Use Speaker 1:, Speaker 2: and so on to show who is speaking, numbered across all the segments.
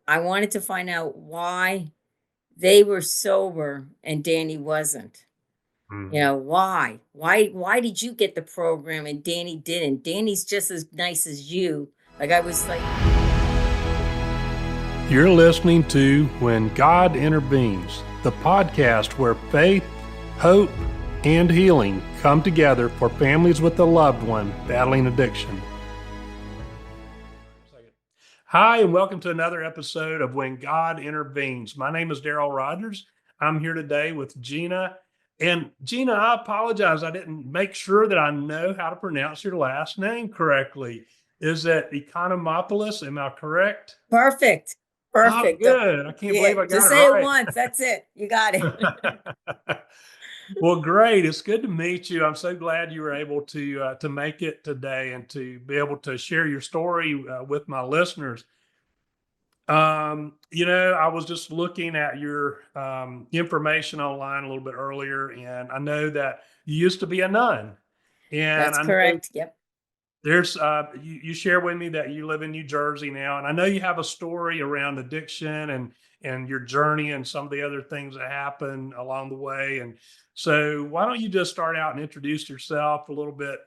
Speaker 1: I wanted to find out why they were sober and Danny wasn't.
Speaker 2: Mhm.
Speaker 1: Why? Why did you get the program and Danny didn't? Danny's just as nice as you. Like I was like,
Speaker 2: You're listening to When God Intervenes, the podcast where faith, hope, and healing come together for families with a loved one battling addiction. Hi, and welcome to another episode of When God Intervenes. My name is Daryl Rogers. I'm here today with Gina. And Gina, I apologize. I didn't make sure that I know how to pronounce your last name correctly. Is it Economopoulos? Am I correct?
Speaker 1: perfect.
Speaker 2: Oh,
Speaker 1: Perfect.
Speaker 2: good. I can't
Speaker 1: Yeah,
Speaker 2: believe I got
Speaker 1: just
Speaker 2: it
Speaker 1: say it
Speaker 2: right.
Speaker 1: once. That's it. You got it.
Speaker 2: Well, great. It's good to meet you. I'm so glad you were able to make it today and to be able to share your story with my listeners. I was just looking at your information online a little bit earlier, and I know that you used to be a nun. And
Speaker 1: That's
Speaker 2: I know
Speaker 1: correct. Yep.
Speaker 2: you share with me that you live in New Jersey now, and I know you have a story around addiction and your journey and some of the other things that happen along the way. And so, why don't you just start out and introduce yourself a little bit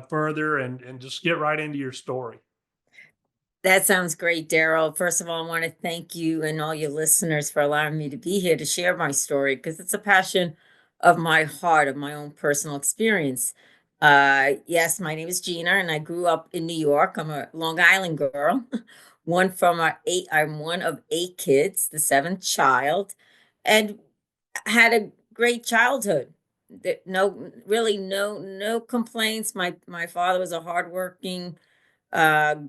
Speaker 2: further, and just get right into your story?
Speaker 1: That sounds great, Daryl. First of all, I want to thank you and all your listeners for allowing me to be here to share my story because it's a passion of my heart, of my own personal experience. Yes, my name is Gina, and I grew up in New York. I'm a Long Island girl, one from our eight. I'm one of eight kids, the seventh child, and had a great childhood. No, really, no complaints. My father was a hardworking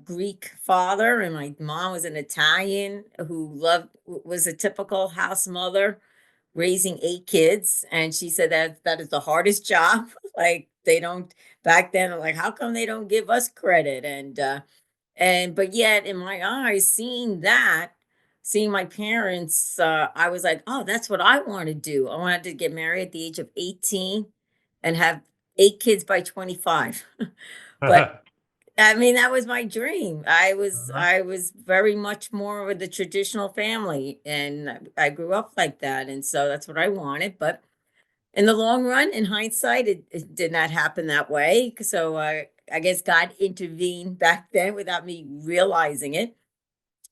Speaker 1: Greek father, and my mom was an Italian who was a typical house mother raising eight kids. And she said that is the hardest job. Like they don't back then, like, how come they don't give us credit? And but yet in my eyes, seeing my parents, I was like, oh, that's what I want to do. I wanted to get married at the age of 18 and have eight kids by 25. But I mean, that was my dream.
Speaker 2: Uh-huh.
Speaker 1: I was very much more with the traditional family, and I grew up like that, and so that's what I wanted. But in the long run, in hindsight, it did not happen that way. So I guess God intervened back then without me realizing it.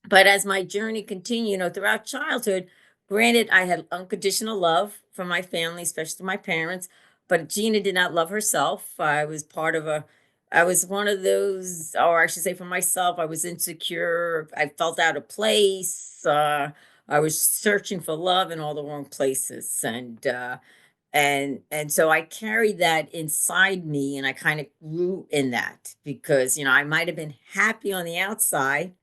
Speaker 1: But as my journey continued, throughout childhood, granted, I had unconditional love from my family, especially my parents, but Gina did not love herself. I was one of those, or I should say for myself, I was insecure. I felt out of place. I was searching for love in all the wrong places. And so I carried that inside me and I kind of grew in that because, I might have been happy on the outside.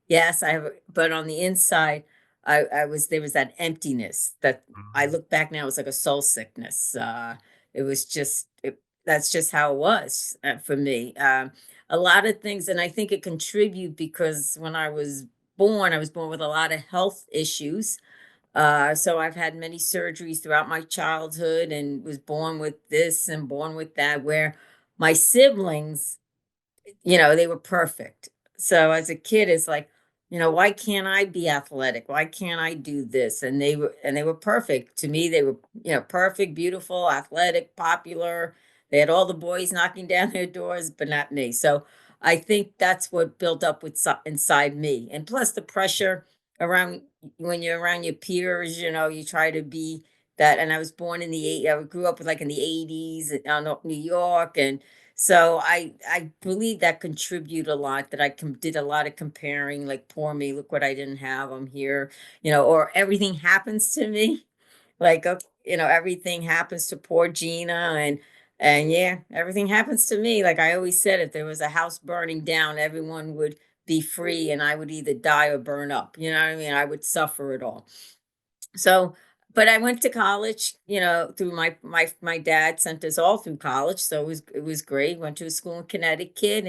Speaker 1: Yes, I have, but on the inside, I was there was that emptiness that I
Speaker 2: Mhm.
Speaker 1: look back now, it was like a soul sickness. It was that's just how it was for me. A lot of things, and I think it contribute because when I was born with a lot of health issues. So I've had many surgeries throughout my childhood and was born with this and born with that, where my siblings, they were perfect. So as a kid, it's like, why can't I be athletic? Why can't I do this? And they were perfect. To me, they were, perfect, beautiful, athletic, popular. They had all the boys knocking down their doors, but not me. So I think that's what built up inside me. And plus the pressure around when you're around your peers, you try to be that. And I was born in I grew up like in the 80s in New York, and so I believe that contribute a lot, that did a lot of comparing, like, poor me, look what I didn't have, I'm here, or everything happens to me. Like, everything happens to poor Gina, and yeah, everything happens to me. Like I always said, if there was a house burning down, everyone would be free and I would either die or burn up. You know what I mean? I would suffer it all. So, but I went to college, through my dad sent us all through college, so it was great. Went to a school in Connecticut,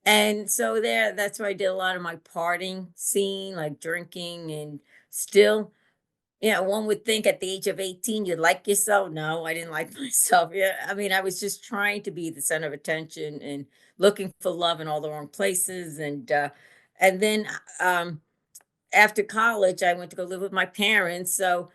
Speaker 1: and so that's where I did a lot of my partying scene, like drinking, and still, one would think at the age of 18 you'd like yourself. No, I didn't like myself. Yeah, I mean, I was just trying to be the center of attention and looking for love in all the wrong places, and then um after college, I went to go live with my parents. So,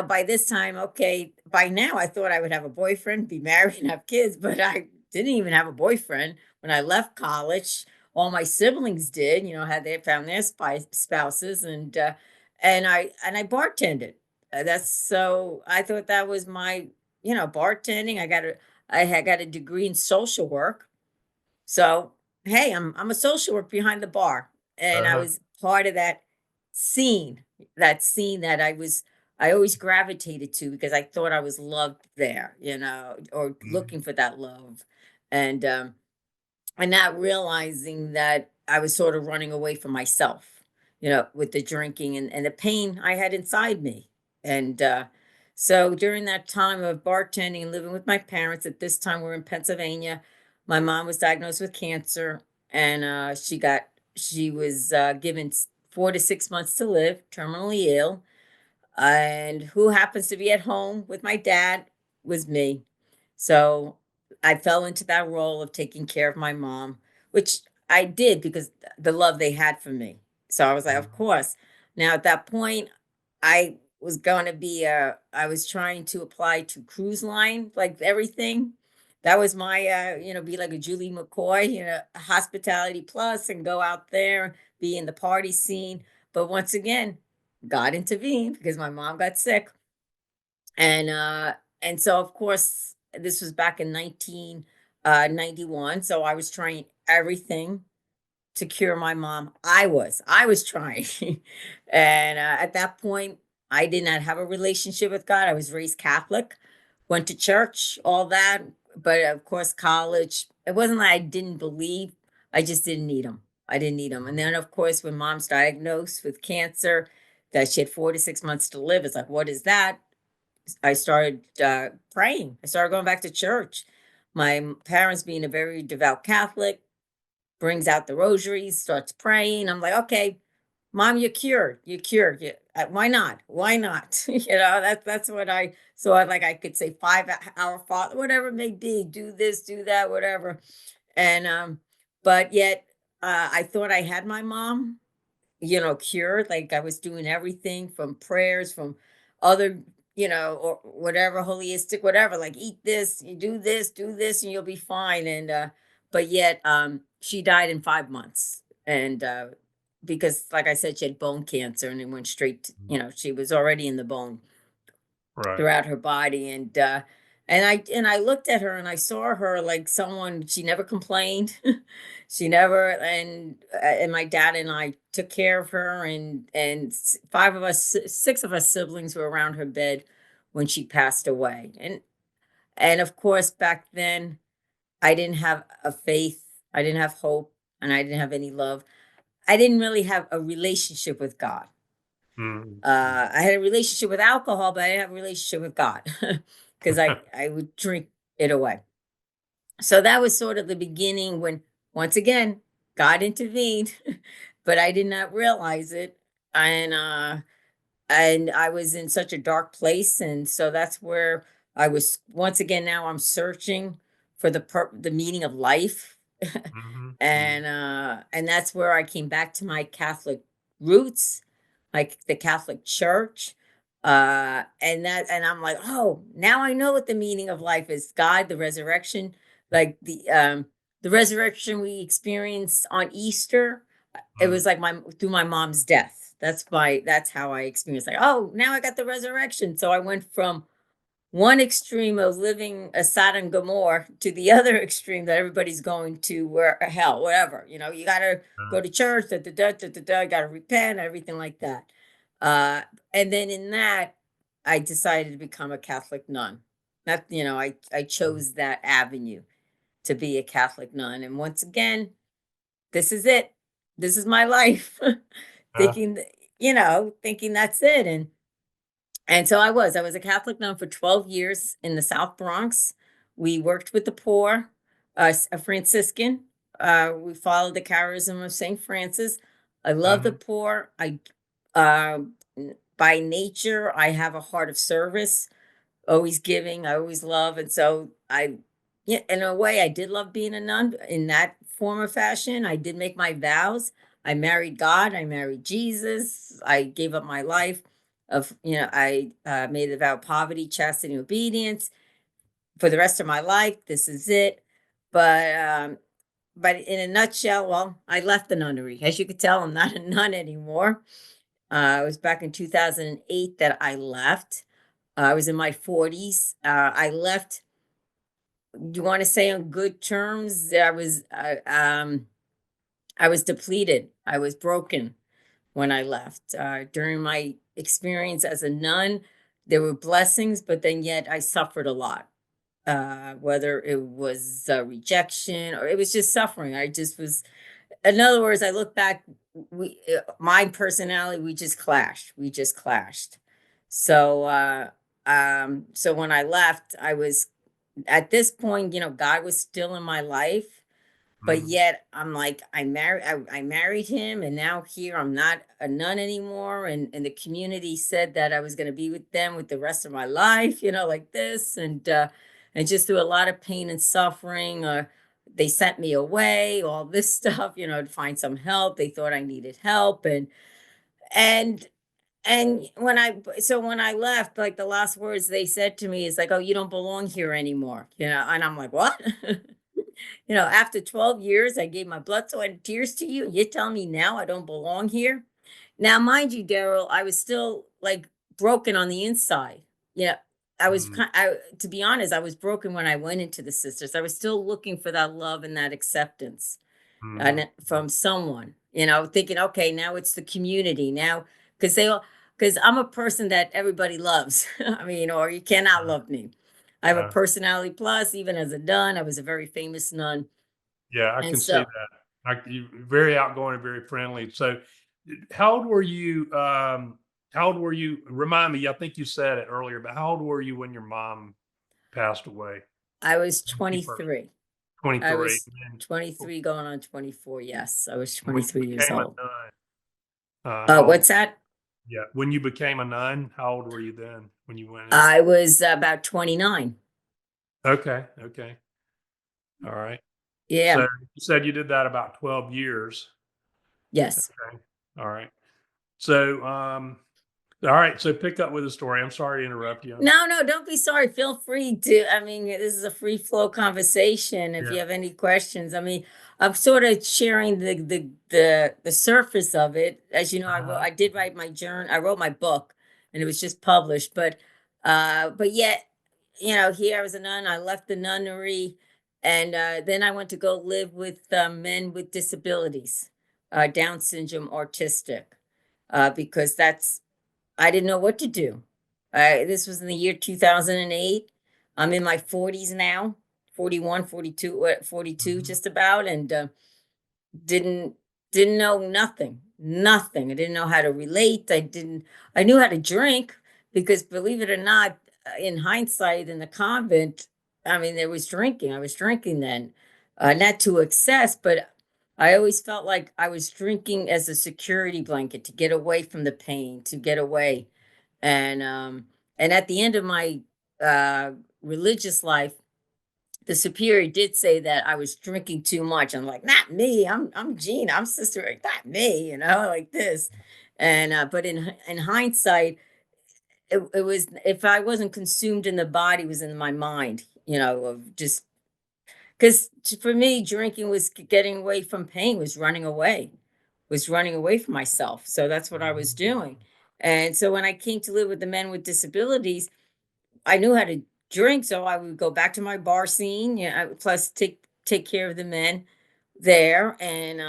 Speaker 1: by this time, okay, by now I thought I would have a boyfriend, be married, and have kids, but I didn't even have a boyfriend when I left college. All my siblings did, had they found their spouses, and I bartended. That's so I thought that was my, bartending. I had got a degree in social work, so, hey, I'm a social work behind the bar, and I
Speaker 2: Uh-huh.
Speaker 1: was part of that scene that I always gravitated to because I thought I was loved there, or looking
Speaker 2: Mhm.
Speaker 1: for that love. And and not realizing that I was sort of running away from myself, with the drinking and the pain I had inside me. And so during that time of bartending and living with my parents, at this time we're in Pennsylvania, my mom was diagnosed with cancer, and she was given 4 to 6 months to live, terminally ill, and who happens to be at home with my dad was me. So I fell into that role of taking care of my mom, which I did because the love they had for me. So I was like, of
Speaker 2: Mhm.
Speaker 1: course. Now at that point, I was trying to apply to cruise line, like everything. That was my, be like a Julie McCoy, hospitality plus, and go out there, be in the party scene. But once again, God intervened because my mom got sick. And so of course this was back in 1991. So I was trying everything to cure my mom. I was trying. And at that point, I did not have a relationship with God. I was raised Catholic, went to church, all that. But of course, college, it wasn't like I didn't believe, I just didn't need him. I didn't need him. And then, of course, when mom's diagnosed with cancer, that she had 4 to 6 months to live, it's like, what is that? I started praying. I started going back to church. My parents, being a very devout Catholic, brings out the rosaries, starts praying. I'm like, okay, mom, you're cured. You're cured. Why not? Why not? That's what I so I could say 5 hour father, whatever it may be. Do this, do that, whatever. And but yet I thought I had my mom, cured. Like I was doing everything from prayers, from other, or whatever, holistic, whatever, like eat this, you do this, and you'll be fine. And but yet she died in 5 months. And because like I said, she had bone cancer and it went straight to,
Speaker 2: Mhm.
Speaker 1: she was already in the bone
Speaker 2: Right.
Speaker 1: throughout her body. And I looked at her and I saw her like someone, she never complained. She never, and my dad and I took care of her, and five of us, six of us siblings were around her bed when she passed away. And of course back then I didn't have a faith, I didn't have hope, and I didn't have any love. I didn't really have a relationship with God.
Speaker 2: Mhm.
Speaker 1: I had a relationship with alcohol, but I didn't have a relationship with God because I would drink it away. So that was sort of the beginning when, once again, God intervened, but I did not realize it. And I was in such a dark place, and so that's where I was. Once again, now I'm searching for the meaning of life.
Speaker 2: Mhm. Mhm.
Speaker 1: And that's where I came back to my Catholic roots, like the Catholic Church. And I'm like, oh, now I know what the meaning of life is. God, the resurrection, like the resurrection we experience on Easter. It
Speaker 2: Mhm.
Speaker 1: was like my through my mom's death. That's how I experienced, like, oh, now I got the resurrection. So I went from one extreme of living a Sodom and Gomorrah to the other extreme that everybody's going to, where hell, whatever. You got to
Speaker 2: Uh,
Speaker 1: go to church, da, da, da, da, da, da, got to repent, everything like that. Uh, and then in that, I decided to become a Catholic nun. Not, I
Speaker 2: mhm.
Speaker 1: chose that avenue to be a Catholic nun. And once again, this is it. This is my life.
Speaker 2: Uh,
Speaker 1: thinking, thinking that's it. And so I was a Catholic nun for 12 years in the South Bronx. We worked with the poor, a Franciscan. We followed the charism of St. Francis. I love the
Speaker 2: mhm.
Speaker 1: poor. Uh, by nature, I have a heart of service, always giving, I always love. And so yeah, in a way, I did love being a nun in that form of fashion. I did make my vows. I married God, I married Jesus, I gave up my life of, I made a vow of poverty, chastity, and obedience for the rest of my life. This is it. But but in a nutshell, well, I left the nunnery. As you could tell, I'm not a nun anymore. It was back in 2008 that I left. I was in my 40s. I left. You want to say on good terms? I was depleted. I was broken when I left. During my experience as a nun, there were blessings, but then yet I suffered a lot. Whether it was rejection or it was just suffering. I just was, in other words, I look back, my personality, we just clashed. We just clashed. So, so when I left, I was at this point, God was still in my life, but
Speaker 2: Mhm.
Speaker 1: yet I'm like, I married him, and now here I'm not a nun anymore. And the community said that I was going to be with them with the rest of my life, like this, and just through a lot of pain and suffering. They sent me away, all this stuff, to find some help. They thought I needed help, and when I left, like the last words they said to me is like, "Oh, you don't belong here anymore," and I'm like, "What?" After 12 years, I gave my blood, sweat, and tears to you. You're telling me now I don't belong here? Now, mind you, Daryl, I was still like broken on the inside. Yeah.
Speaker 2: Mhm.
Speaker 1: To be honest, I was broken when I went into the sisters. I was still looking for that love and that acceptance
Speaker 2: Mhm.
Speaker 1: and from someone, thinking, okay, now it's the community now, because because I'm a person that everybody loves. I mean, or you cannot
Speaker 2: Uh,
Speaker 1: love me. I have a
Speaker 2: uh,
Speaker 1: personality plus, even as a nun, I was a very famous nun.
Speaker 2: yeah, I
Speaker 1: And
Speaker 2: can see
Speaker 1: so
Speaker 2: that. You very outgoing and very friendly. So, how old were you? How old were you? Remind me. I think you said it earlier, but how old were you when your mom passed away?
Speaker 1: I was
Speaker 2: When she first
Speaker 1: 23. I
Speaker 2: 23.
Speaker 1: was
Speaker 2: And then
Speaker 1: 23 going on 24. Yes, I was
Speaker 2: when you
Speaker 1: 23 years
Speaker 2: became a
Speaker 1: old.
Speaker 2: nun, how old?
Speaker 1: What's that?
Speaker 2: Yeah, when you became a nun, how old were you then when you went in?
Speaker 1: I was about 29.
Speaker 2: Okay, okay, all right. So
Speaker 1: Yeah.
Speaker 2: you said you did that about 12 years.
Speaker 1: Yes.
Speaker 2: Okay, all right. So, all right. So pick up with the story. I'm sorry to interrupt you.
Speaker 1: No, no, don't be sorry. Feel free to. I mean, this is a free flow conversation. If you
Speaker 2: Yeah.
Speaker 1: have any questions, I mean, I'm sort of sharing the surface of it. As you know,
Speaker 2: Uh-huh.
Speaker 1: I did write my journal. I wrote my book, and it was just published. But yet, here I was a nun. I left the nunnery, and then I went to go live with men with disabilities, Down syndrome, autistic, because I didn't know what to do. This was in the year 2008. I'm in my 40s now, 41, 42, 42
Speaker 2: Mhm.
Speaker 1: just about, and didn't didn't know nothing, nothing. I didn't know how to relate. I knew how to drink because believe it or not, in hindsight in the convent, I mean there was drinking. I was drinking then. Not to excess, but I always felt like I was drinking as a security blanket to get away from the pain, to get away. And at the end of my uh religious life, the superior did say that I was drinking too much. I'm like, not me. I'm Gina. I'm sister. Not me. Like this. And but in hindsight, it was, if I wasn't consumed in the body, it was in my mind. Of just because for me, drinking was getting away from pain. Was running away from myself. So that's what I was
Speaker 2: Mhm.
Speaker 1: doing. And so when I came to live with the men with disabilities, I knew how to drink, so I would go back to my bar scene, yeah, plus take care of the men there, and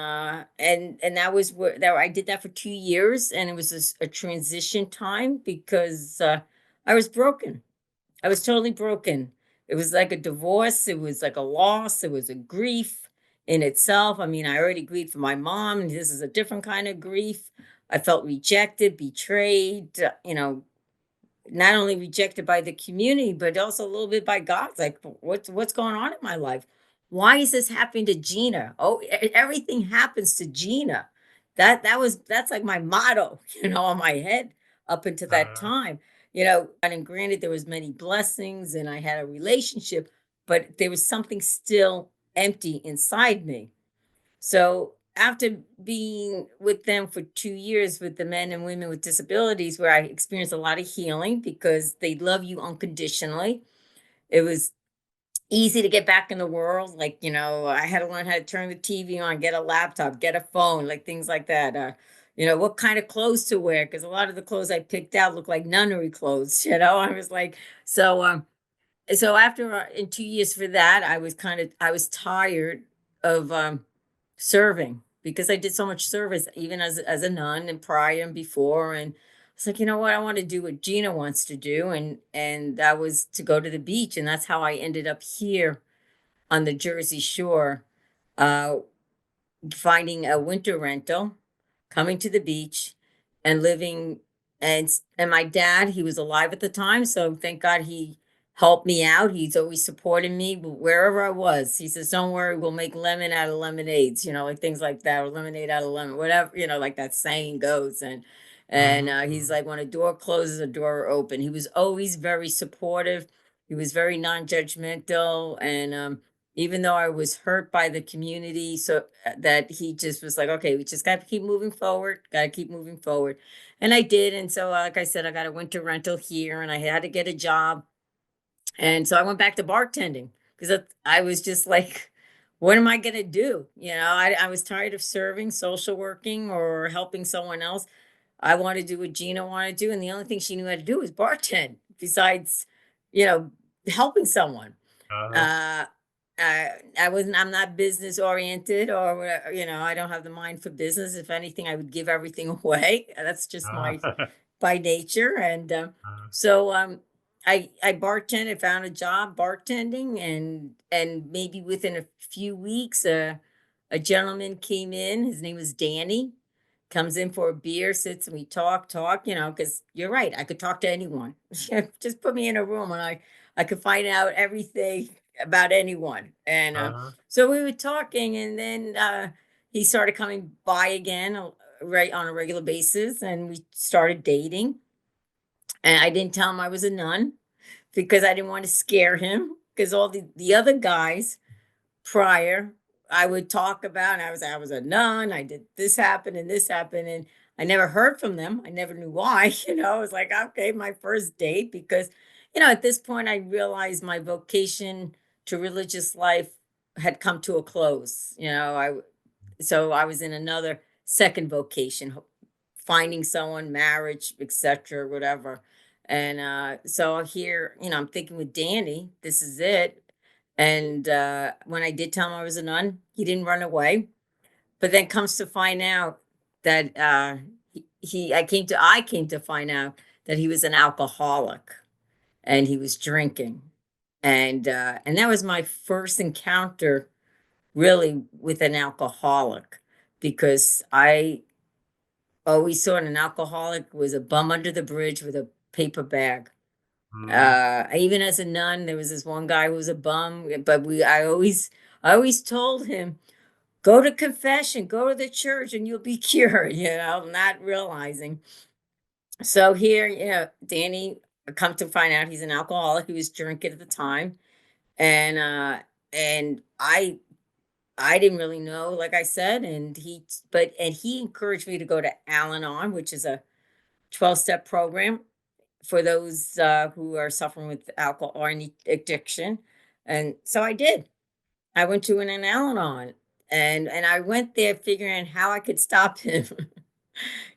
Speaker 1: that was where that I did that for 2 years, and it was a transition time because I was broken. I was totally broken. It was like a divorce. It was like a loss. It was a grief in itself. I mean, I already grieved for my mom. And this is a different kind of grief. I felt rejected, betrayed. Not only rejected by the community, but also a little bit by God. It's like, what's going on in my life? Why is this happening to Gina? Oh, everything happens to Gina. That's like my motto, on my head up until that
Speaker 2: Uh,
Speaker 1: time. And granted there was many blessings and I had a relationship, but there was something still empty inside me. So after being with them for 2 years with the men and women with disabilities, where I experienced a lot of healing because they love you unconditionally. It was easy to get back in the world. Like, I had to learn how to turn the TV on, get a laptop, get a phone, like things like that. What kind of clothes to wear, because a lot of the clothes I picked out looked like nunnery clothes. I was like, so after in 2 years for that, I was tired of serving because I did so much service, even as a nun and prior and before. And it's like, you know what, I want to do what Gina wants to do, and that was to go to the beach, and that's how I ended up here on the Jersey Shore, uh, finding a winter rental, coming to the beach, and living. And my dad, he was alive at the time, so thank God he helped me out. He's always supported me wherever I was. He says, "Don't worry, we'll make lemon out of lemonades," like things like that, or lemonade out of lemon, whatever, like that saying goes. And
Speaker 2: Mhm.
Speaker 1: he's like, when a door closes, a door open. He was always very supportive. He was very non-judgmental, and even though I was hurt by the community, so that he just was like, okay, we just got to keep moving forward, got to keep moving forward. And I did. And so, like I said, I got a winter rental here and I had to get a job. And so I went back to bartending because I was just like, what am I going to do? I was tired of serving, social working, or helping someone else. I wanted to do what Gina wanted to do. And the only thing she knew how to do was bartend, besides, you know, helping someone.
Speaker 2: Uh-huh.
Speaker 1: Uh, I'm not business oriented, or whatever, I don't have the mind for business. If anything, I would give everything away. That's just my
Speaker 2: Uh-huh.
Speaker 1: by nature. And so I bartended, found a job bartending, and maybe within a few weeks, a gentleman came in. His name was Danny. Comes in for a beer, sits, and we talk. Because you're right, I could talk to anyone. Just put me in a room, and I could find out everything about anyone. And
Speaker 2: Uh-huh.
Speaker 1: so we were talking, and then he started coming by again, right, on a regular basis, and we started dating. And I didn't tell him I was a nun because I didn't want to scare him. Because all the other guys prior, I would talk about, and I was a nun. I did this happen and this happened, and I never heard from them. I never knew why. I was like, okay, my first date, because at this point I realized my vocation to religious life had come to a close. So I was in another second vocation, finding someone, marriage, etc., whatever. And so here, I'm thinking with Danny, this is it. And when I did tell him I was a nun, he didn't run away. But then comes to find out that I came to find out that he was an alcoholic and he was drinking. And that was my first encounter really with an alcoholic, because I always thought an alcoholic was a bum under the bridge with a paper bag.
Speaker 2: Mhm.
Speaker 1: Even as a nun, there was this one guy who was a bum, but I always told him, go to confession, go to the church, and you'll be cured. Not realizing. So here, Danny, come to find out he's an alcoholic. He was drinking at the time, and I didn't really know, like I said, and he encouraged me to go to Al-Anon, which is a 12-step program for those who are suffering with alcohol or any addiction. And so I did. I went to an Al-Anon, and I went there figuring how I could stop him.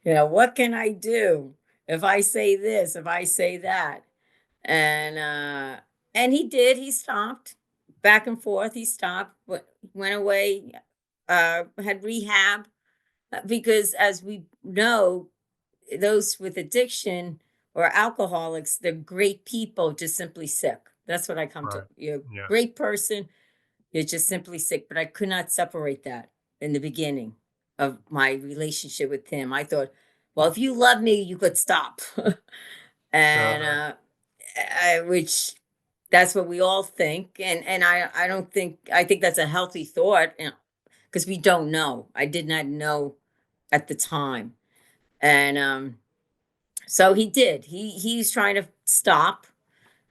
Speaker 1: What can I do if I say this, if I say that? And he did. He stopped. Back and forth. He stopped. Went away. Had rehab, because as we know, those with addiction or alcoholics, they're great people, just simply sick. That's what I come to.
Speaker 2: Right.
Speaker 1: You're a
Speaker 2: Yeah.
Speaker 1: great person, you're just simply sick. But I could not separate that in the beginning of my relationship with him. I thought, well, if you love me, you could stop. And
Speaker 2: Uh-huh.
Speaker 1: which that's what we all think. And I don't think, I think that's a healthy thought, because we don't know. I did not know at the time. And so he did. He's trying to stop.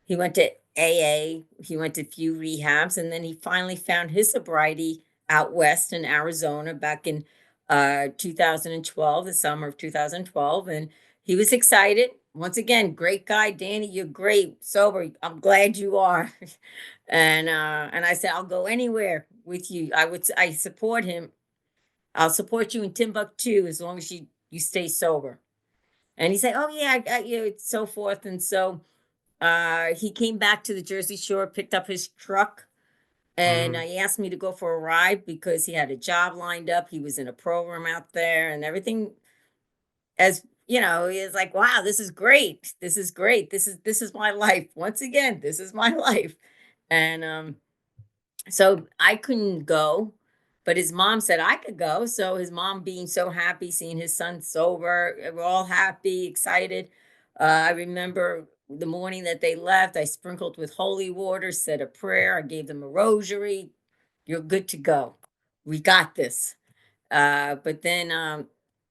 Speaker 1: He went to AA, he went to a few rehabs, and then he finally found his sobriety out west in Arizona back in 2012, the summer of 2012, and he was excited. Once again, great guy, Danny. You're great, sober. I'm glad you are. And I said, I'll go anywhere with you. I support him. I'll support you in Timbuktu as long as you stay sober. And he said, oh yeah, yeah, so forth. And so he came back to the Jersey Shore, picked up his truck, and
Speaker 2: Mm-hmm.
Speaker 1: he asked me to go for a ride because he had a job lined up. He was in a program out there, and everything, as you know, he was like, wow, this is great. This is great. This is my life. Once again, this is my life. And so I couldn't go, but his mom said I could go. So his mom being so happy, seeing his son sober, we're all happy, excited. I remember the morning that they left, I sprinkled with holy water, said a prayer, I gave them a rosary. You're good to go. We got this. But then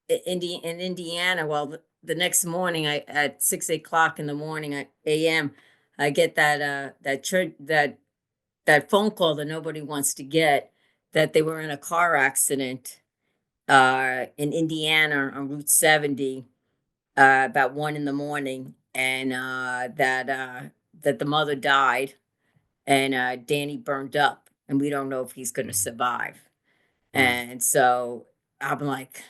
Speaker 1: in Indiana, well, the next morning, I at 6 o'clock in the morning at a.m., I get that phone call that nobody wants to get, that they were in a car accident in Indiana on Route 70 about 1 in the morning, and that the mother died, and Danny burned up, and we don't know if he's going to survive. And so I'm like,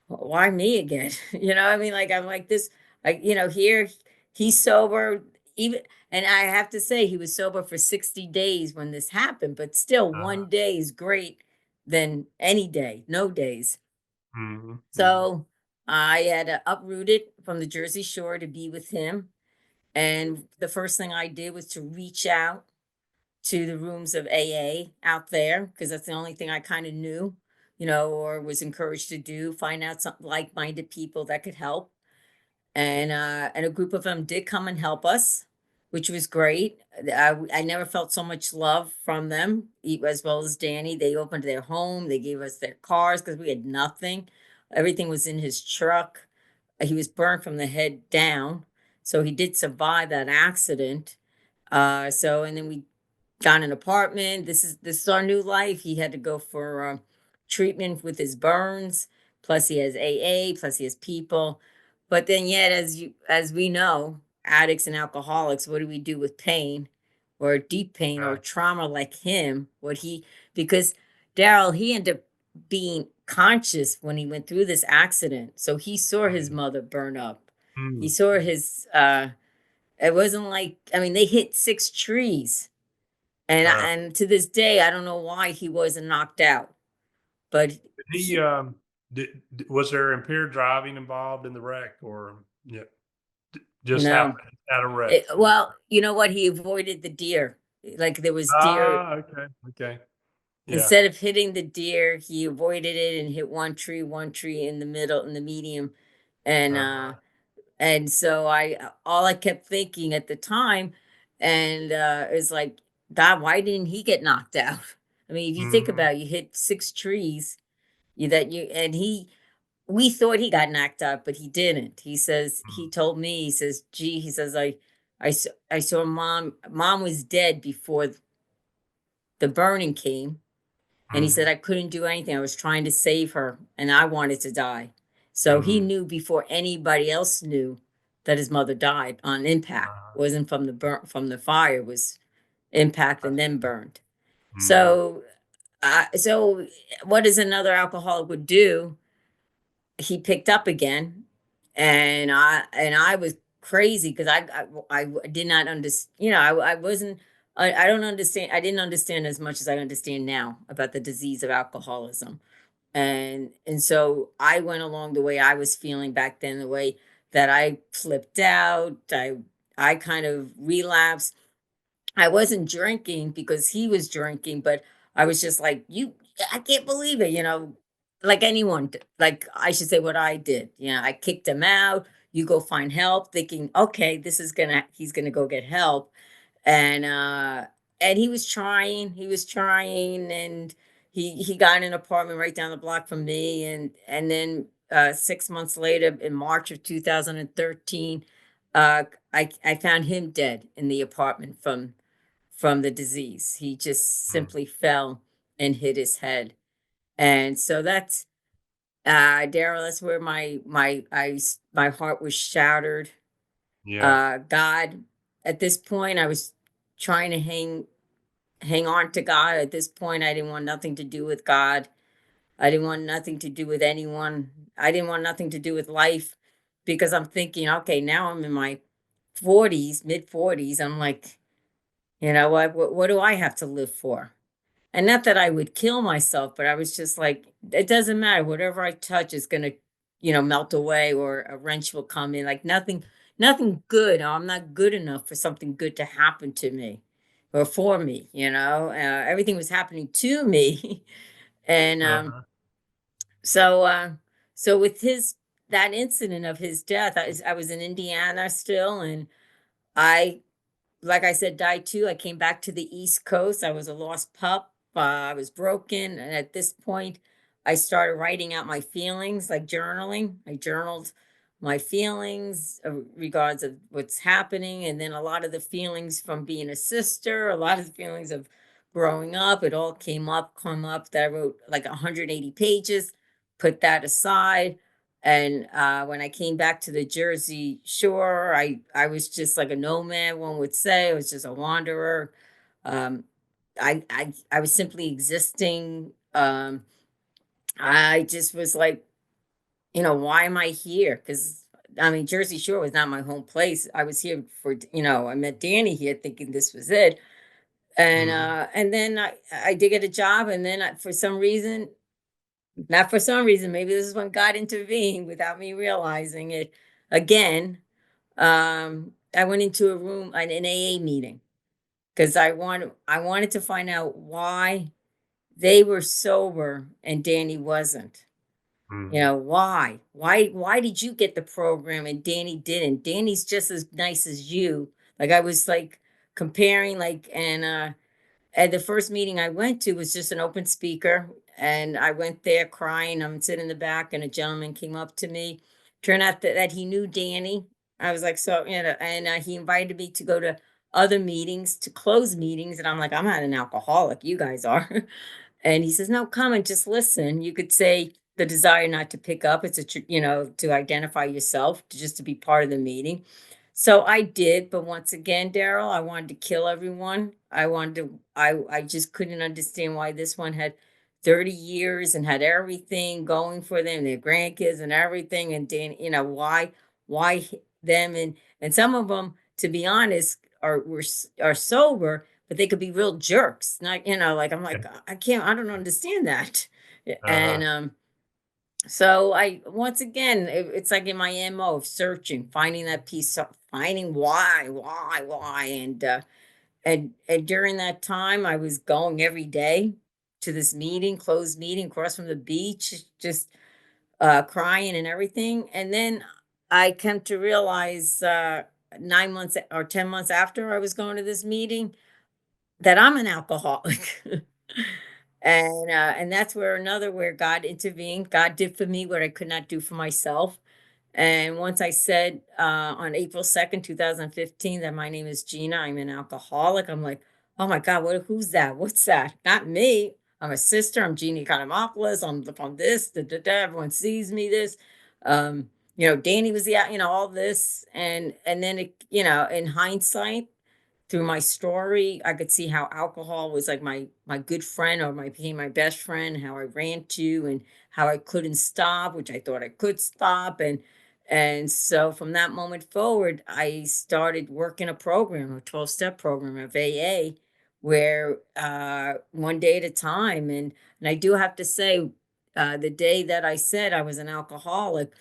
Speaker 1: why me again? I mean, like, I'm like this, like, here he's sober, even, and I have to say he was sober for 60 days when this happened, but still
Speaker 2: Uh,
Speaker 1: one day is great than any day, no days.
Speaker 2: mm-hmm. Mm-hmm.
Speaker 1: So I had uprooted from the Jersey Shore to be with him. And the first thing I did was to reach out to the rooms of AA out there because that's the only thing I kind of knew, or was encouraged to do, find out some like-minded people that could help. And a group of them did come and help us, which was great. I never felt so much love from them, as well as Danny. They opened their home, they gave us their cars because we had nothing. Everything was in his truck. He was burned from the head down, so he did survive that accident. And then we got an apartment. This is our new life. He had to go for treatment with his burns. Plus, he has AA. Plus, he has people. But then, yet, as we know, addicts and alcoholics, what do we do with pain, or deep pain, or
Speaker 2: Uh,
Speaker 1: trauma like him? Because Daryl, he ended up being conscious when he went through this accident. So he saw his mother burn up. He saw his. It wasn't like, I mean, they hit 6 trees,
Speaker 2: uh,
Speaker 1: and to this day, I don't know why he wasn't knocked out, but
Speaker 2: did he,
Speaker 1: he
Speaker 2: was there impaired driving involved in the wreck or yeah, just
Speaker 1: no.
Speaker 2: happened at a wreck?
Speaker 1: Well, you know what? He avoided the deer. Like there was deer.
Speaker 2: Ah, okay, okay. Yeah.
Speaker 1: Instead of hitting the deer, he avoided it and hit one tree in the middle, in the medium, and uh,
Speaker 2: Uh-huh.
Speaker 1: and so all I kept thinking at the time, and is like, God, why didn't he get knocked out? I mean, if you think
Speaker 2: Mhm.
Speaker 1: about it, you hit 6 trees, and we thought he got knocked out, but he didn't. He
Speaker 2: Mm,
Speaker 1: told me, he says, gee, he says, I saw mom was dead before the burning came. And he said,
Speaker 2: mhm,
Speaker 1: I couldn't do anything. I was trying to save her and I wanted to die. So he
Speaker 2: mhm.
Speaker 1: knew before anybody else knew that his mother died on impact. It
Speaker 2: Uh,
Speaker 1: wasn't from the fire, it was impact
Speaker 2: I
Speaker 1: and then
Speaker 2: see.
Speaker 1: burned.
Speaker 2: Mhm,
Speaker 1: So what does another alcoholic would do? He picked up again, and I was crazy because I did not understand. I wasn't. I don't understand. I didn't understand as much as I understand now about the disease of alcoholism, and so I went along the way I was feeling back then, the way that I flipped out. I kind of relapsed. I wasn't drinking because he was drinking, but I was just like, I can't believe it, like anyone, like I should say what I did. I kicked him out. You go find help, thinking, okay, he's gonna go get help. And he was trying, and he got an apartment right down the block from me. And then 6 months later, in March of 2013, uh, I found him dead in the apartment from the disease. He just
Speaker 2: mm,
Speaker 1: simply fell and hit his head. And so Daryl, that's where my heart was shattered.
Speaker 2: Yeah.
Speaker 1: God, at this point, I was trying to hang on to God. At this point, I didn't want nothing to do with God. I didn't want nothing to do with anyone. I didn't want nothing to do with life because I'm thinking, okay, now I'm in my 40s, mid 40s. I'm like, you know what do I have to live for? And not that I would kill myself, but I was just like, it doesn't matter. Whatever I touch is gonna, melt away, or a wrench will come in. Like nothing good. I'm not good enough for something good to happen to me or for me. Everything was happening to me, and
Speaker 2: Uh-huh.
Speaker 1: so so with his that incident of his death, I was in Indiana still, and I like I said, died too. I came back to the East Coast. I was a lost pup. I was broken. And at this point, I started writing out my feelings, like journaling. I journaled my feelings regards of what's happening. And then a lot of the feelings from being a sister, a lot of the feelings of growing up, it all come up that I wrote like 180 pages, put that aside. And when I came back to the Jersey Shore, I was just like a nomad, one would say. I was just a wanderer. Um, I was simply existing. I just was like, why am I here? Because I mean, Jersey Shore was not my home place. I was here I met Danny here, thinking this was it. And then I did get a job, and then for some reason, not for some reason, maybe this is when God intervened without me realizing it. Again, I went into a room, an AA meeting, because I wanted to find out why they were sober and Danny wasn't.
Speaker 2: Mhm.
Speaker 1: Why? Why did you get the program and Danny didn't? Danny's just as nice as you. Like I was like comparing, like, and the first meeting I went to was just an open speaker, and I went there crying. I'm sitting in the back, and a gentleman came up to me. Turned out that he knew Danny. I was like, so, and he invited me to go to other meetings, to close meetings. And I'm like, I'm not an alcoholic. You guys are. And he says, no, come and just listen. You could say the desire not to pick up. It's to identify yourself, just to be part of the meeting. So I did, but once again, Daryl, I wanted to kill everyone. I just couldn't understand why this one had 30 years and had everything going for them, their grandkids and everything. And Dan, them, and some of them, to be honest, are sober, but they could be real jerks. Not, like I'm
Speaker 2: Yeah.
Speaker 1: like, I can't, I don't understand that.
Speaker 2: Uh-huh.
Speaker 1: And so I once again, it's like in my MO of searching, finding that piece, finding why, and during that time, I was going every day to this meeting, closed meeting across from the beach, just crying and everything. And then I came to realize 9 months or 10 months after I was going to this meeting that I'm an alcoholic. And that's where God intervened. God did for me what I could not do for myself. And once I said on April 2nd, 2015, that my name is Gina, I'm an alcoholic, I'm like, oh my God, who's that? What's that? Not me. I'm a sister. I'm Gina Economopoulos. I'm from this. Da, da, da. Everyone sees me this. Danny was all this. And then in hindsight, through my story, I could see how alcohol was like my good friend, or my became my best friend, how I ran to, and how I couldn't stop, which I thought I could stop. And so from that moment forward, I started working a program, a 12-step program of AA, where one day at a time. And I do have to say, the day that I said I was an alcoholic,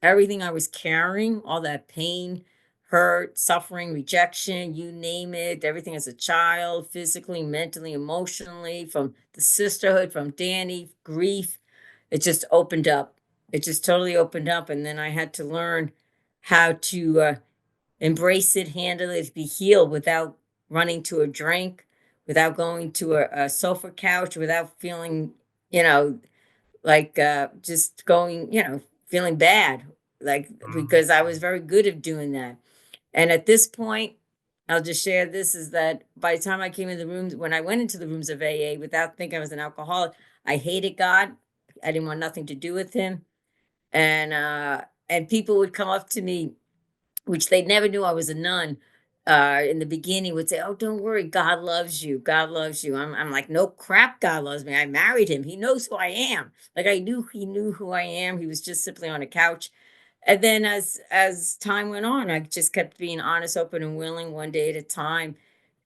Speaker 1: everything I was carrying, all that pain, hurt, suffering, rejection, you name it, everything as a child, physically, mentally, emotionally, from the sisterhood, from Danny, grief, it just opened up. It just totally opened up. And then I had to learn how to embrace it, handle it, be healed without running to a drink, without going to a sofa couch, without feeling, you know, like just going, feeling bad, like,
Speaker 2: Mhm.
Speaker 1: because I was very good at doing that. And at this point, I'll just share this, is that by the time I came in the rooms, when I went into the rooms of AA without thinking I was an alcoholic, I hated God. I didn't want nothing to do with him. and people would come up to me, which they never knew I was a nun, in the beginning, would say, "Oh, don't worry, God loves you. God loves you." I'm like, "No crap, God loves me. I married him. He knows who I am." Like I knew he knew who I am. He was just simply on a couch. And then as time went on, I just kept being honest, open, and willing, one day at a time,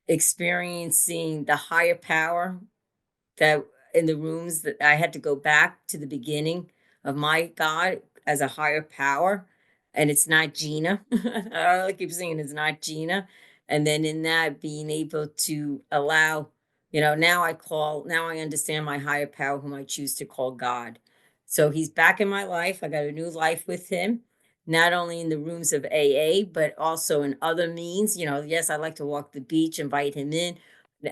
Speaker 1: experiencing the higher power that in the rooms that I had to go back to the beginning of my God as a higher power, and it's not Gina. I keep saying it's not Gina. And then in that, being able to allow, now I understand my higher power, whom I choose to call God. So he's back in my life. I got a new life with him, not only in the rooms of AA, but also in other means. Yes, I like to walk the beach, invite him in.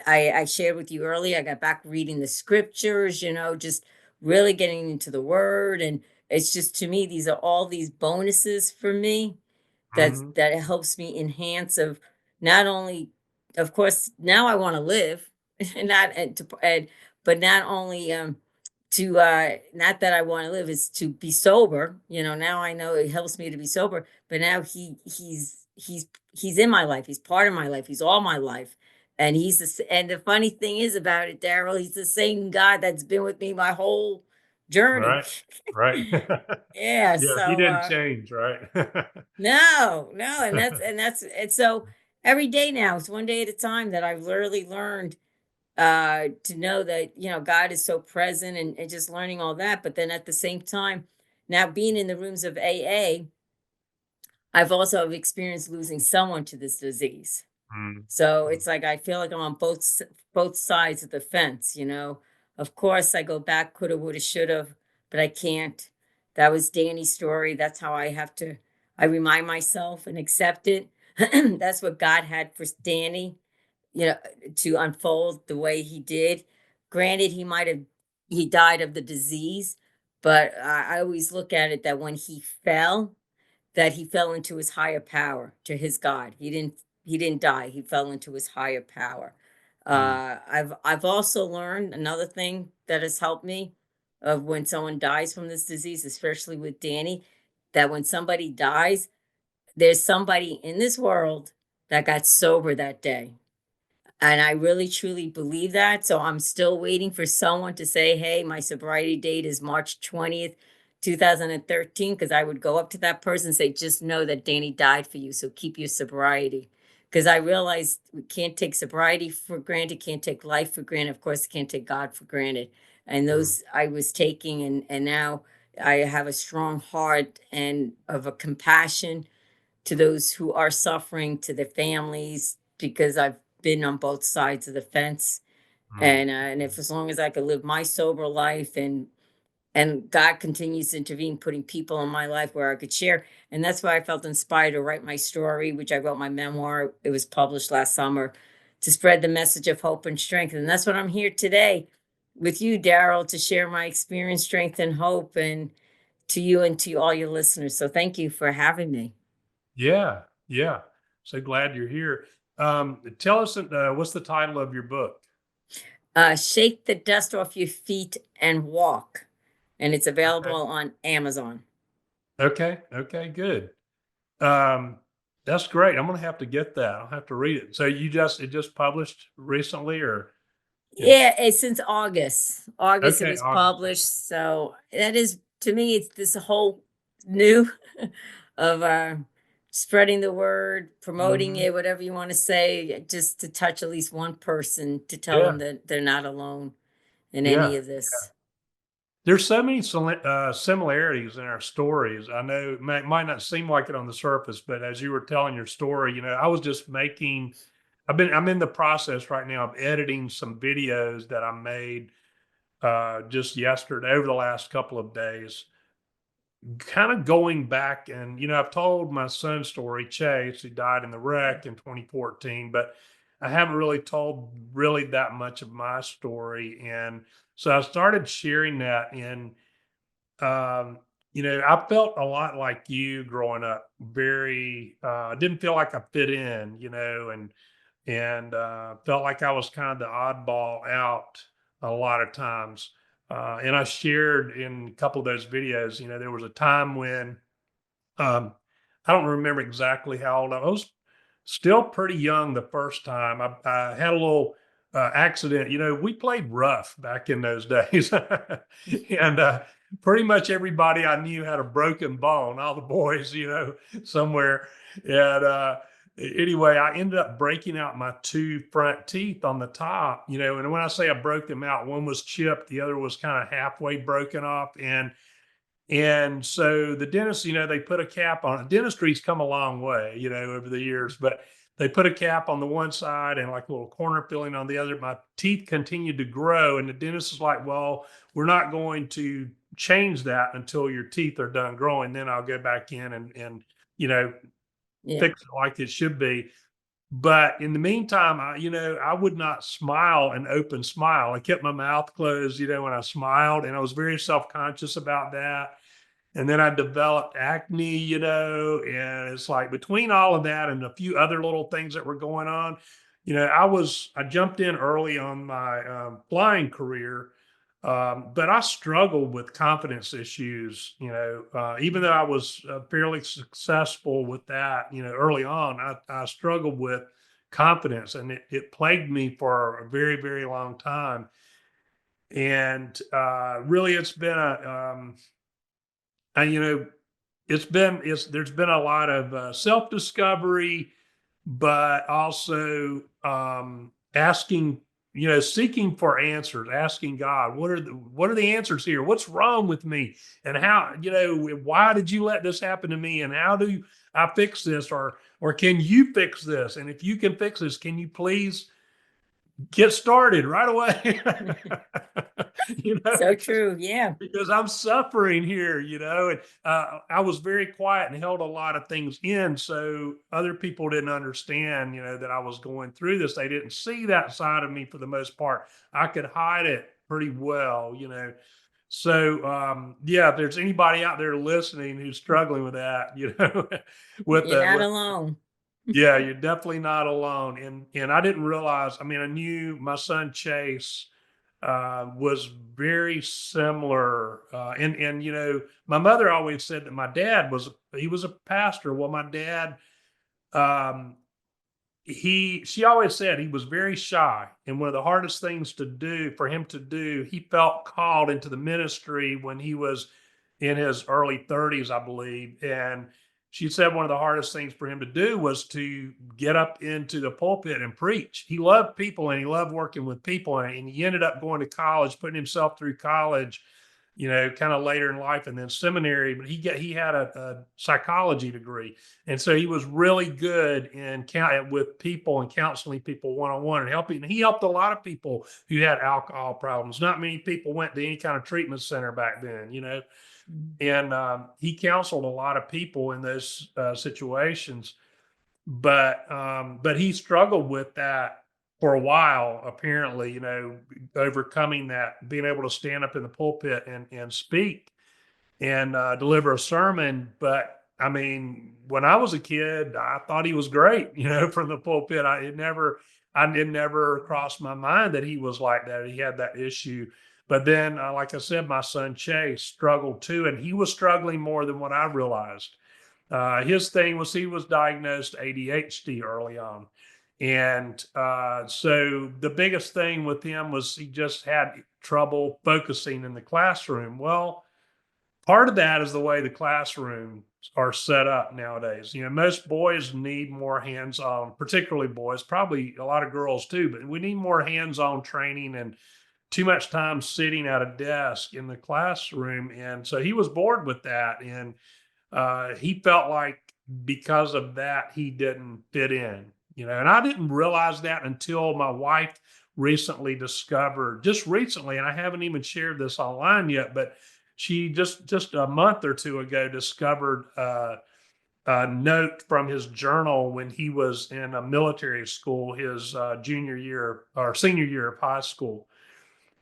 Speaker 1: I shared with you earlier, I got back reading the scriptures, just really getting into the word. And it's just, to me, these are all these bonuses for me
Speaker 2: Mhm.
Speaker 1: that it helps me enhance of not only, of course, now I want to live, and not but not only to not that I want to live, is to be sober. Now I know it helps me to be sober, but now he's in my life. He's part of my life. He's all my life. And and the funny thing is about it, Daryl, he's the same God that's been with me my whole journey.
Speaker 2: Right. Right.
Speaker 1: Yeah,
Speaker 2: Yeah, he
Speaker 1: so
Speaker 2: didn't change, right?
Speaker 1: no, no, and so every day now, it's one day at a time, that I've literally learned to know that, God is so present, and just learning all that. But then at the same time, now being in the rooms of AA, I've also experienced losing someone to this disease.
Speaker 2: Mm,
Speaker 1: So
Speaker 2: mm.
Speaker 1: it's like I feel like I'm on both sides of the fence. Of course, I go back, coulda, woulda, shoulda, but I can't. That was Danny's story. That's how I have to. I remind myself and accept it. That's what God had for Danny, you know, to unfold the way he did. Granted, he died of the disease, but I always look at it that when he fell, that he fell into his higher power, to his God. He didn't die. He fell into his higher power.
Speaker 2: Mm.
Speaker 1: I've also learned another thing that has helped me, of when someone dies from this disease, especially with Danny, that when somebody dies, there's somebody in this world that got sober that day. And I really truly believe that. So I'm still waiting for someone to say, "Hey, my sobriety date is March 20th, 2013." Because I would go up to that person and say, "Just know that Danny died for you. So keep your sobriety." Because I realized we can't take sobriety for granted, can't take life for granted. Of course, can't take God for granted. And
Speaker 2: Mm.
Speaker 1: those I was taking, and now I have a strong heart and of a compassion to those who are suffering, to their families, because I've been on both sides of the fence.
Speaker 2: Mm.
Speaker 1: And if, as long as I could live my sober life, and God continues to intervene, putting people in my life where I could share. And that's why I felt inspired to write my story, which I wrote my memoir. It was published last summer, to spread the message of hope and strength. And that's what I'm here today with you, Daryl, to share my experience, strength, and hope, and to you and to all your listeners. So thank you for having me.
Speaker 2: Yeah, yeah. So glad you're here. Tell us, what's the title of your book?
Speaker 1: Shake the dust off your feet and walk. And it's available
Speaker 2: Okay.
Speaker 1: on Amazon.
Speaker 2: Okay. Okay. Good. Um, that's great. I'm gonna have to get that. I'll have to read it. So it just published recently, or yeah.
Speaker 1: Yeah, it's since August. August it
Speaker 2: Okay,
Speaker 1: was
Speaker 2: August.
Speaker 1: published. So that is, to me, it's this whole new of spreading the word, promoting
Speaker 2: Hmm.
Speaker 1: it, whatever you want to say, just to touch at least one person, to tell them
Speaker 2: Yeah.
Speaker 1: that they're not alone in any
Speaker 2: Yeah.
Speaker 1: of this.
Speaker 2: There's so many similarities in our stories. I know might not seem like it on the surface, but as you were telling your story, I was just making. I'm in the process right now of editing some videos that I made just yesterday, over the last couple of days, kind of going back. And I've told my son's story, Chase, who died in the wreck in 2014, but I haven't really told really that much of my story. And so I started sharing that. And I felt a lot like you growing up. Very didn't feel like I fit in, and felt like I was kind of the oddball out a lot of times. And I shared in a couple of those videos, there was a time when um, I don't remember exactly how old I was. Still pretty young the first time. I had a little accident. We played rough back in those days, and pretty much everybody I knew had a broken bone. All the boys, somewhere. And anyway, I ended up breaking out my two front teeth on the top. And when I say I broke them out, one was chipped, the other was kind of halfway broken off, and so the dentist, they put a cap on it. Dentistry's come a long way, over the years, but they put a cap on the one side and like a little corner filling on the other. My teeth continued to grow. And the dentist is like, well, we're not going to change that until your teeth are done growing. Then I'll go back in and you know,
Speaker 1: Yeah.
Speaker 2: fix it like it should be. But in the meantime, I would not smile an open smile. I kept my mouth closed, when I smiled, and I was very self-conscious about that. And then I developed acne, and it's like between all of that and a few other little things that were going on, I jumped in early on my flying career, but I struggled with confidence issues, even though I was fairly successful with that, early on, I struggled with confidence, and it plagued me for a very, very long time. And really, it's been you know, there's been a lot of self discovery, but also asking, seeking for answers, asking God, what are the answers here? What's wrong with me? And how, why did you let this happen to me? And how do I fix this? Or can you fix this? And if you can fix this, can you please get started right away?
Speaker 1: So
Speaker 2: Because
Speaker 1: true. Yeah.
Speaker 2: I'm suffering here, and I was very quiet and held a lot of things in, so other people didn't understand, that I was going through this. They didn't see that side of me for the most part. I could hide it pretty well, So yeah, if there's anybody out there listening who's struggling with that, with
Speaker 1: You're
Speaker 2: the
Speaker 1: not
Speaker 2: with
Speaker 1: alone.
Speaker 2: yeah, you're definitely not alone. And I didn't realize. I mean, I knew my son Chase was very similar. And my mother always said that my dad was a pastor. Well, my dad, um, she always said he was very shy, and one of the hardest things to do for him to do, he felt called into the ministry when he was in his early 30s, I believe. And she said one of the hardest things for him to do was to get up into the pulpit and preach. He loved people and he loved working with people, and he ended up going to college, putting himself through college, kind of later in life, and then seminary. But he had a psychology degree, and so he was really good in with people and counseling people one on one and helping. And he helped a lot of people who had alcohol problems. Not many people went to any kind of treatment center back then,
Speaker 1: Mm.
Speaker 2: and he counseled a lot of people in those situations. But he struggled with that for a while, apparently, overcoming that, being able to stand up in the pulpit and speak and deliver a sermon. But I mean, when I was a kid, I thought he was great, from the pulpit. It never crossed my mind that he was like that. He had that issue. But then, like I said, my son Chase struggled too, and he was struggling more than what I realized. His thing was he was diagnosed ADHD early on. And so the biggest thing with him was he just had trouble focusing in the classroom. Well, part of that is the way the classrooms are set up nowadays. Most boys need more hands-on, particularly boys, probably a lot of girls too, but we need more hands-on training, and too much time sitting at a desk in the classroom. And so he was bored with that. And he felt like because of that, he didn't fit in, and I didn't realize that until my wife just recently, and I haven't even shared this online yet, but she just a month or two ago discovered a note from his journal when he was in a military school, his junior year or senior year of high school.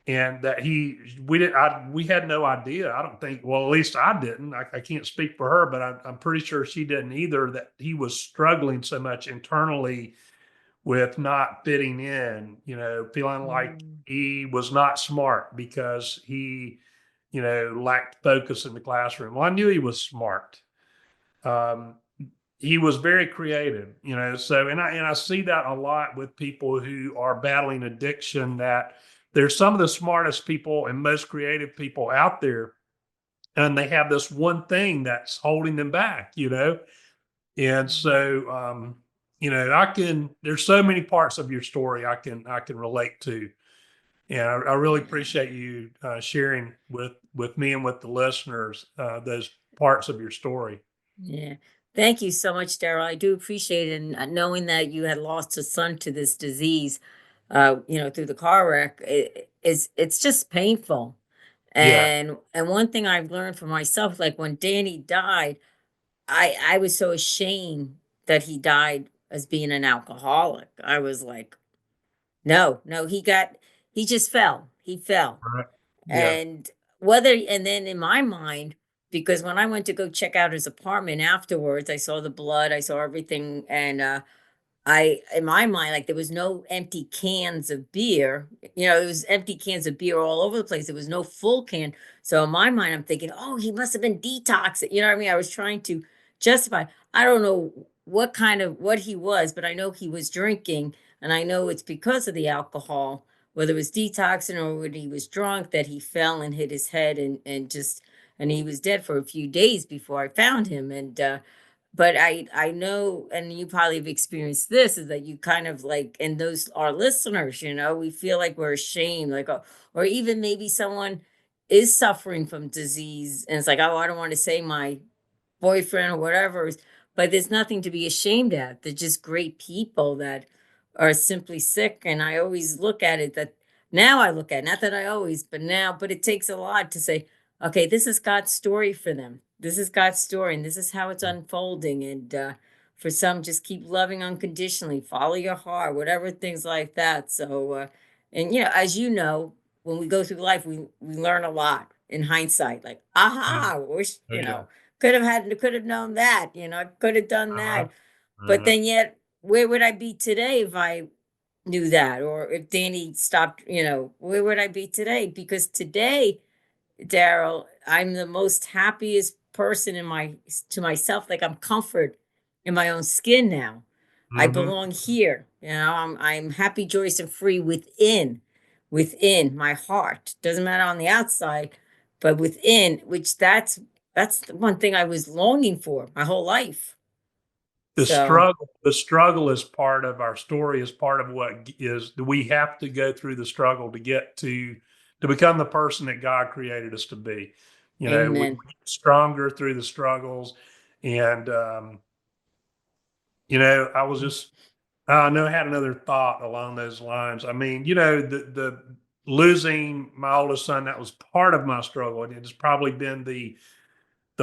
Speaker 2: And that we had no idea. I don't think, well, at least I didn't. I can't speak for her, but I'm pretty sure she didn't either, that he was struggling so much internally with not fitting in, feeling like
Speaker 1: Mm.
Speaker 2: he was not smart because he, lacked focus in the classroom. Well, I knew he was smart. Um, he was very creative, so and I see that a lot with people who are battling addiction, that they're some of the smartest people and most creative people out there, and they have this one thing that's holding them back, and
Speaker 1: Mhm.
Speaker 2: so I can there's so many parts of your story I can relate to, and I really
Speaker 1: Yeah.
Speaker 2: appreciate you sharing with me and with the listeners those parts of your story.
Speaker 1: Yeah. Thank you so much, Daryl. I do appreciate it. And knowing that you had lost a son to this disease, through the car wreck, it's just painful.
Speaker 2: Yeah.
Speaker 1: And one thing I've learned for myself, like when Danny died, I was so ashamed that he died as being an alcoholic. I was like, no, no, he just fell. He fell.
Speaker 2: Right. Yeah.
Speaker 1: And and then in my mind, because when I went to go check out his apartment afterwards, I saw the blood, I saw everything, and I in my mind, like, there was no empty cans of beer. There was empty cans of beer all over the place. There was no full can. So in my mind, I'm thinking, oh, he must have been detoxing. You know what I mean? I was trying to justify. I don't know what he was, but I know he was drinking, and I know it's because of the alcohol, whether it was detoxing or when he was drunk, that he fell and hit his head, and he was dead for a few days before I found him. But I know, and you probably have experienced this, is that you kind of like, and those our listeners, we feel like we're ashamed, like, oh, or even maybe someone is suffering from disease, and it's like, oh, I don't want to say my boyfriend or whatever. But there's nothing to be ashamed at. They're just great people that are simply sick. And I always look at it that now I look at, not that I always, but now, but it takes a lot to say, okay, this is God's story for them. This is God's story, and this is how it's unfolding. And for some, just keep loving unconditionally, follow your heart, whatever, things like that. So, and as you know, when we go through life, we learn a lot in hindsight. Like,
Speaker 2: Yeah.
Speaker 1: aha, wish,
Speaker 2: Oh, yeah.
Speaker 1: could have known that, I could have done
Speaker 2: Uh-huh.
Speaker 1: that. But
Speaker 2: Uh-huh.
Speaker 1: then yet, where would I be today if I knew that? Or if Danny stopped, where would I be today? Because today, Daryl, I'm the most happiest person to myself. Like, I'm comfort in my own skin now. I
Speaker 2: Mhm.
Speaker 1: belong here. I'm happy, joyous, and free within my heart. Doesn't matter on the outside, but within, which that's the one thing I was longing for my whole life.
Speaker 2: The
Speaker 1: So,
Speaker 2: struggle is part of our story, is part of what is we have to go through the struggle to get to become the person that God created us to be. We
Speaker 1: amen.
Speaker 2: get stronger through the struggles. And I was just I know I had another thought along those lines. I mean, the losing my oldest son, that was part of my struggle. And it's probably been the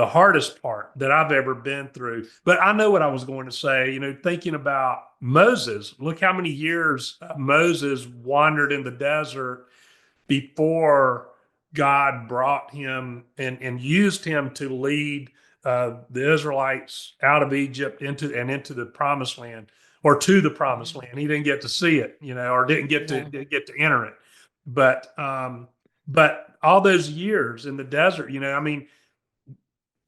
Speaker 2: hardest part that I've ever been through. But I know what I was going to say, thinking about Moses. Look how many years Moses wandered in the desert before God brought him and used him to lead the Israelites out of Egypt into the promised land, or to the promised
Speaker 1: Mhm.
Speaker 2: land. He didn't get to see it, or
Speaker 1: Yeah.
Speaker 2: didn't get to enter it. But but all those years in the desert, I mean,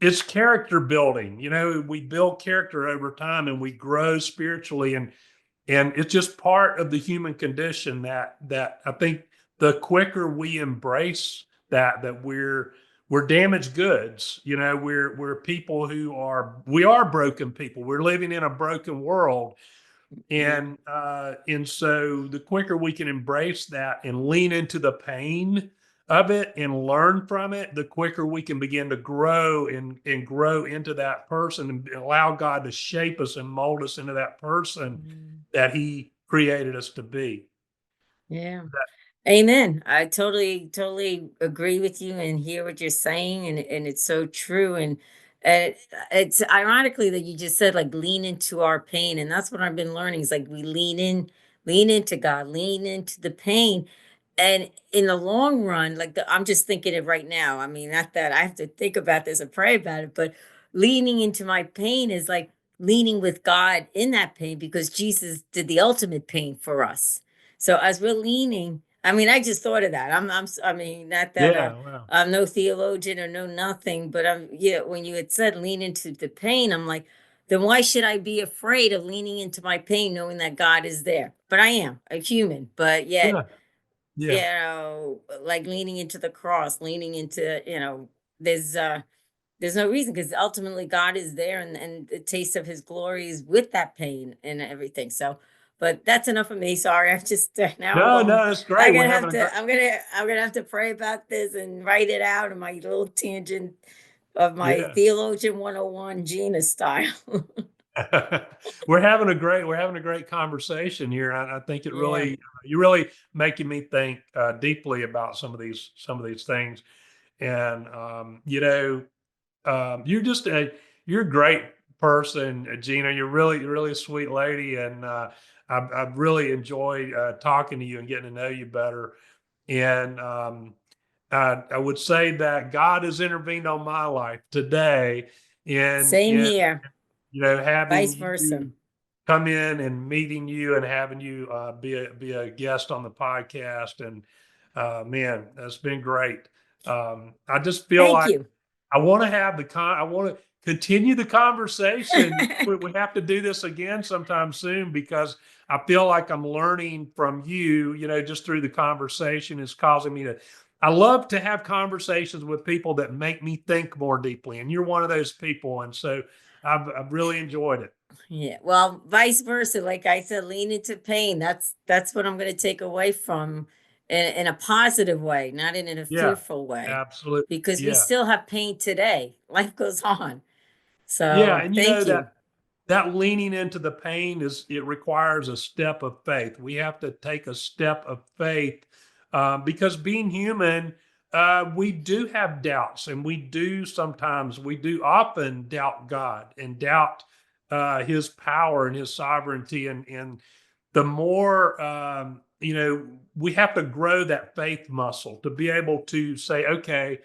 Speaker 2: it's character building. We build character over time and we grow spiritually, and it's just part of the human condition, that I think the quicker we embrace that we're damaged goods. We're people we are broken people. We're living in a broken world,
Speaker 1: Yeah.
Speaker 2: and so the quicker we can embrace that and lean into the pain of it and learn from it, the quicker we can begin to grow and grow into that person, and allow God to shape us and mold us into that person
Speaker 1: Mm.
Speaker 2: that He created us to be.
Speaker 1: Yeah.
Speaker 2: That,
Speaker 1: Amen. I totally agree with you and hear what you're saying, and it's so true. And it's ironically that you just said, like, lean into our pain, and that's what I've been learning. Is like we lean into God, lean into the pain, and in the long run, like, I'm just thinking it right now. I mean, not that I have to think about this or pray about it, but leaning into my pain is like leaning with God in that pain because Jesus did the ultimate pain for us. So as we're leaning, I mean, I just thought of that. I mean, not that
Speaker 2: Yeah. Wow.
Speaker 1: I'm no theologian or no nothing, but yeah, when you had said lean into the pain, I'm like, then why should I be afraid of leaning into my pain knowing that God is there? But I am a human, but yet,
Speaker 2: Yeah. Yeah.
Speaker 1: like leaning into the cross, leaning into, there's there's no reason because ultimately God is there, and the taste of his glory is with that pain and everything. So, but that's enough of me. Sorry. I just now I'm
Speaker 2: No,
Speaker 1: going
Speaker 2: no, it's
Speaker 1: I'm
Speaker 2: great. We're
Speaker 1: gonna
Speaker 2: having
Speaker 1: have
Speaker 2: a great.
Speaker 1: to I'm gonna have to pray about this and write it out in my little tangent of my
Speaker 2: Yeah.
Speaker 1: theologian 101 Gina style.
Speaker 2: We're having a great conversation here. I think it
Speaker 1: Yeah.
Speaker 2: really you're really making me think deeply about some of these things. And you're just you're a great person, Gina. You're really a sweet lady, and I've really enjoyed talking to you and getting to know you better. And I would say that God has intervened on my life today
Speaker 1: Same
Speaker 2: in
Speaker 1: here.
Speaker 2: having
Speaker 1: Vice versa.
Speaker 2: you come in and meeting you and having you be a guest on the podcast. And man, that's been great. I just feel
Speaker 1: Thank
Speaker 2: like
Speaker 1: you.
Speaker 2: I want to have I want to continue the conversation. We have to do this again sometime soon because I feel like I'm learning from you, just through the conversation is causing me to. I love to have conversations with people that make me think more deeply. And you're one of those people. And so I've really enjoyed it.
Speaker 1: Yeah. Well, vice versa. Like I said, lean into pain. That's what I'm going to take away from in a positive way, not in a
Speaker 2: Yeah,
Speaker 1: fearful way,
Speaker 2: absolutely.
Speaker 1: because we
Speaker 2: Yeah.
Speaker 1: still have pain today. Life goes on.
Speaker 2: Yeah.
Speaker 1: So
Speaker 2: And
Speaker 1: thank
Speaker 2: that
Speaker 1: you.
Speaker 2: that leaning into the pain it requires a step of faith. We have to take a step of faith because being human, we do have doubts, and we do often doubt God and doubt His power and His sovereignty, and the more we have to grow that faith muscle to be able to say, okay,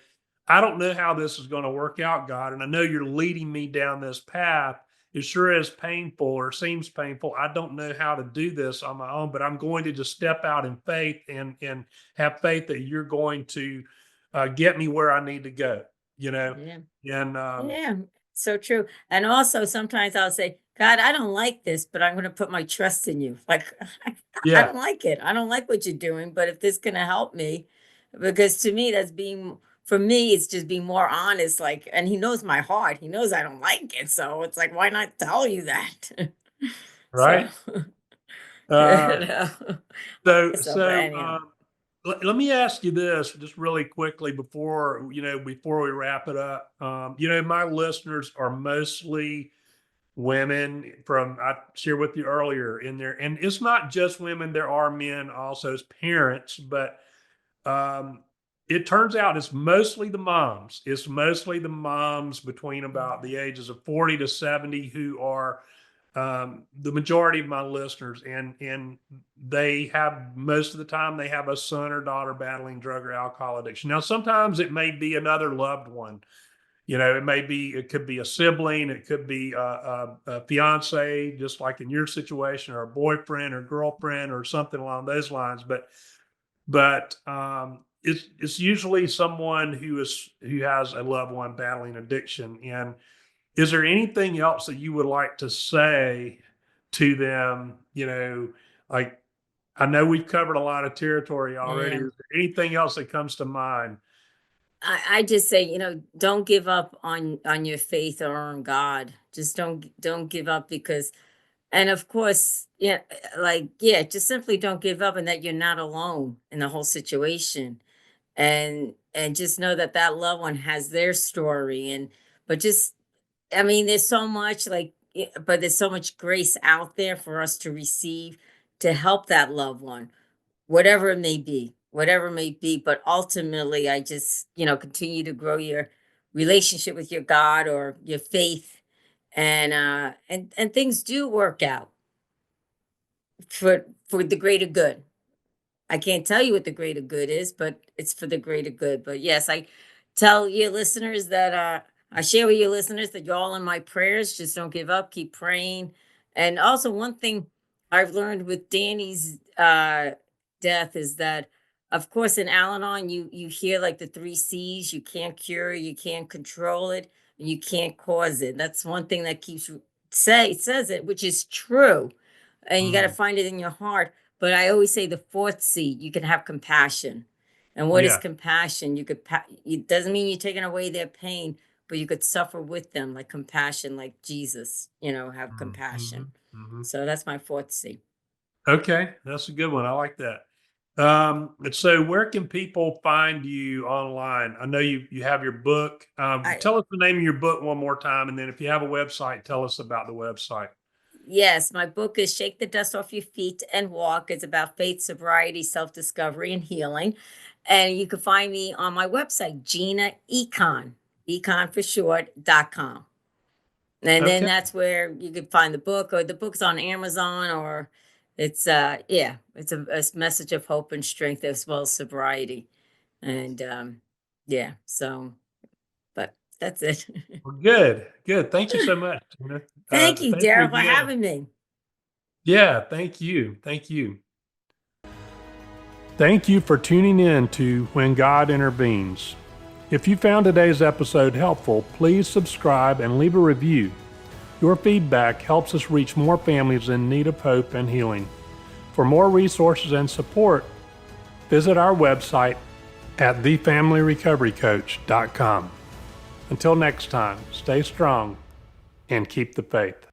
Speaker 2: I don't know how this is going to work out, God, and I know you're leading me down this path. It sure is painful or seems painful. I don't know how to do this on my own, but I'm going to just step out in faith and have faith that you're going to get me where I need to go. You know,
Speaker 1: Yeah.
Speaker 2: and
Speaker 1: Yeah. So true. And also sometimes I'll say, God, I don't like this, but I'm going to put my trust in you. Like, I
Speaker 2: yeah,
Speaker 1: don't like it. I don't like what you're doing, but if this going to help me, because to me, for me, it's just being more honest. Like, and he knows my heart. He knows I don't like it. So it's like, why not tell you that? So,
Speaker 2: right.
Speaker 1: you
Speaker 2: Uh,
Speaker 1: know. But
Speaker 2: so
Speaker 1: anyhow,
Speaker 2: let me ask you this just really quickly before we wrap it up. My listeners are mostly women from I shared with you earlier in there, and it's not just women. There are men also as parents, but um, it turns out it's mostly the moms. It's mostly the moms between about the ages of 40 to 70 who are the majority of my listeners, and they have most of the time they have a son or daughter battling drug or alcohol addiction. Now, sometimes it may be another loved one. It could be a sibling, it could be a fiance, just like in your situation, or a boyfriend or girlfriend or something along those lines. But it's usually someone who has a loved one battling addiction. And is there anything else that you would like to say to them? Like I know we've covered a lot of territory already.
Speaker 1: yeah.
Speaker 2: Is there anything else that comes to mind?
Speaker 1: I just say, don't give up on your faith or on God. Just don't give up because, and of course, yeah, like yeah, just simply don't give up, and that you're not alone in the whole situation, and just know that that loved one has their story, and but just, I mean, there's so much but there's so much grace out there for us to receive to help that loved one, whatever it may be. But ultimately, I just, continue to grow your relationship with your God or your faith, and things do work out for the greater good. I can't tell you what the greater good is, but it's for the greater good. But yes, I tell your listeners that I share with your listeners that you're all in my prayers. Just don't give up, keep praying. And also, one thing I've learned with Danny's death is that, of course, in Al-Anon, you hear like the three C's: you can't cure, you can't control it, and you can't cause it. That's one thing that keeps says it, which is true, and you got to
Speaker 2: Mm,
Speaker 1: find it in your heart. But I always say the fourth C: you can have compassion. And what is
Speaker 2: yeah.
Speaker 1: compassion? It doesn't mean you're taking away their pain, but you could suffer with them, like compassion, like Jesus, have
Speaker 2: Mm,
Speaker 1: compassion.
Speaker 2: mhm, mhm.
Speaker 1: So that's my fourth C.
Speaker 2: Okay, that's a good one. I like that. And so where can people find you online? I know you have your book.
Speaker 1: I
Speaker 2: Tell us the name of your book one more time, and then if you have a website, tell us about the website.
Speaker 1: Yes, my book is Shake the Dust Off Your Feet and Walk. It's about faith, sobriety, self-discovery, and healing. And you can find me on my website, Gina Econ for short.com. And then
Speaker 2: Okay.
Speaker 1: that's where you can find the book, or the book's on Amazon, or it's it's a message of hope and strength as well as sobriety. And yeah, so but that's it.
Speaker 2: Well, good. Good. Thank you so much, Tina.
Speaker 1: Thank you,
Speaker 2: Thank you
Speaker 1: Daryl, for
Speaker 2: again.
Speaker 1: having me.
Speaker 2: Yeah. Thank you. Thank you. Thank you for tuning in to When God Intervenes. If you found today's episode helpful, please subscribe and leave a review. Your feedback helps us reach more families in need of hope and healing. For more resources and support, visit our website at thefamilyrecoverycoach.com. Until next time, stay strong and keep the faith.